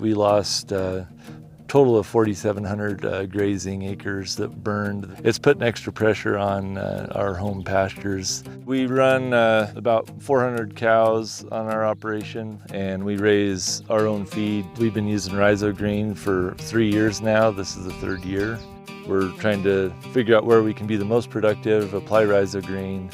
We lost a total of 4,700 grazing acres that burned. It's putting extra pressure on our home pastures. We run about 400 cows on our operation, and we raise our own feed. We've been using Rhyzogreen for 3 years now. This is the 3rd year. We're trying to figure out where we can be the most productive, apply Rhyzogreen,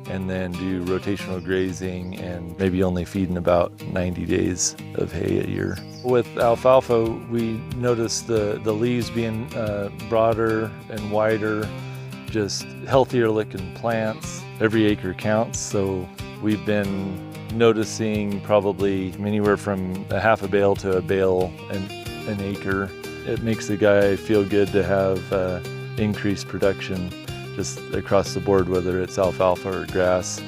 and then do rotational grazing and maybe only feeding about 90 days of hay a year. With alfalfa, we noticed the leaves being broader and wider, just healthier looking plants. Every acre counts, so we've been noticing probably anywhere from a half a bale to a bale an acre. It makes the guy feel good to have increased production just across the board, whether it's alfalfa or grass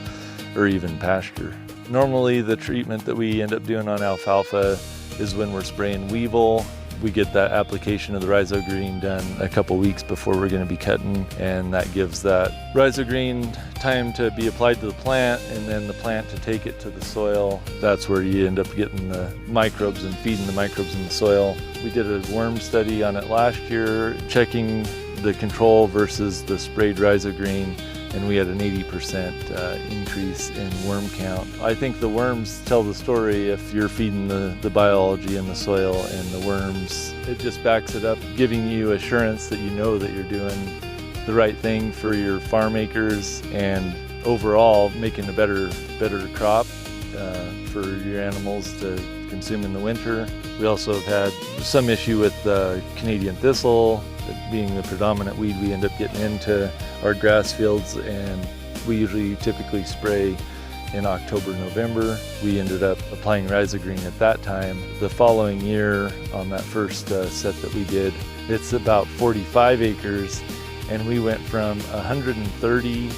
or even pasture. Normally the treatment that we end up doing on alfalfa is when we're spraying weevil. We get that application of the Rhyzogreen done a couple weeks before we're going to be cutting, and that gives that Rhyzogreen time to be applied to the plant and then the plant to take it to the soil. That's where you end up getting the microbes and feeding the microbes in the soil. We did a worm study on it last year, checking the control versus the sprayed Rhyzogreen, and we had an 80% increase in worm count. I think the worms tell the story if you're feeding the biology in the soil and the worms. It just backs it up, giving you assurance that you know that you're doing the right thing for your farm acres and overall making a better crop for your animals to consume in the winter. We also have had some issue with Canadian thistle, being the predominant weed we end up getting into our grass fields, and we typically spray in October, November. We ended up applying Rhyzogreen at that time. The following year on that first set that we did, it's about 45 acres, and we went from 130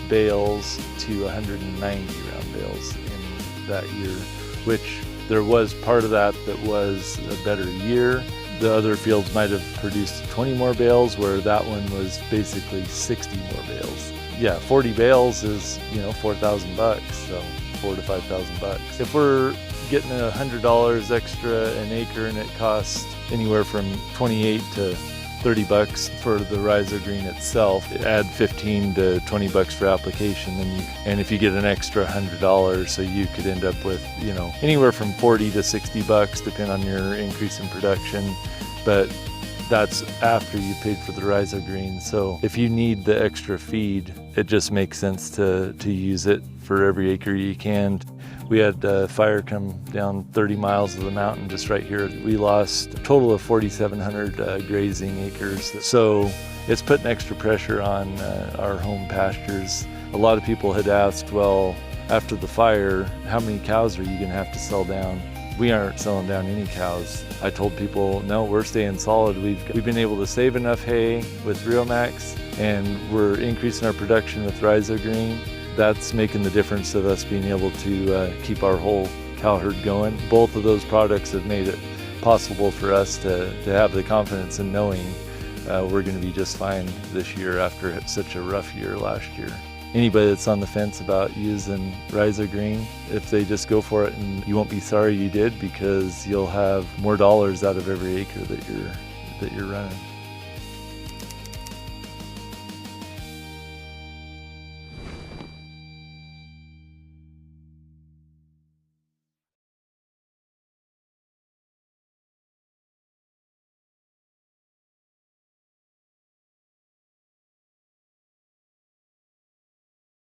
bales to 190 round bales in that year, which there was part of that was a better year. The other fields might have produced 20 more bales, where that one was basically 60 more bales. Yeah, 40 bales is, $4,000, so $4,000 to $5,000. If we're getting $100 extra an acre and it costs anywhere from $28 to $30 for the Rhyzogreen itself, add $15 to $20 for application, and if you get an extra $100, so you could end up with anywhere from $40 to $60 depending on your increase in production. But that's after you paid for the Rhyzogreen. So if you need the extra feed, it just makes sense to use it for every acre you can. We had a fire come down 30 miles of the mountain just right here. We lost a total of 4,700 grazing acres. So it's putting extra pressure on our home pastures. A lot of people had asked, well, after the fire, how many cows are you going to have to sell down? We aren't selling down any cows. I told people, no, we're staying solid. We've been able to save enough hay with Riomax, and we're increasing our production with Rhyzogreen. That's making the difference of us being able to keep our whole cow herd going. Both of those products have made it possible for us to have the confidence in knowing we're going to be just fine this year after such a rough year last year. Anybody that's on the fence about using Rhyzogreen, if they just go for it, and you won't be sorry you did, because you'll have more dollars out of every acre that you're running.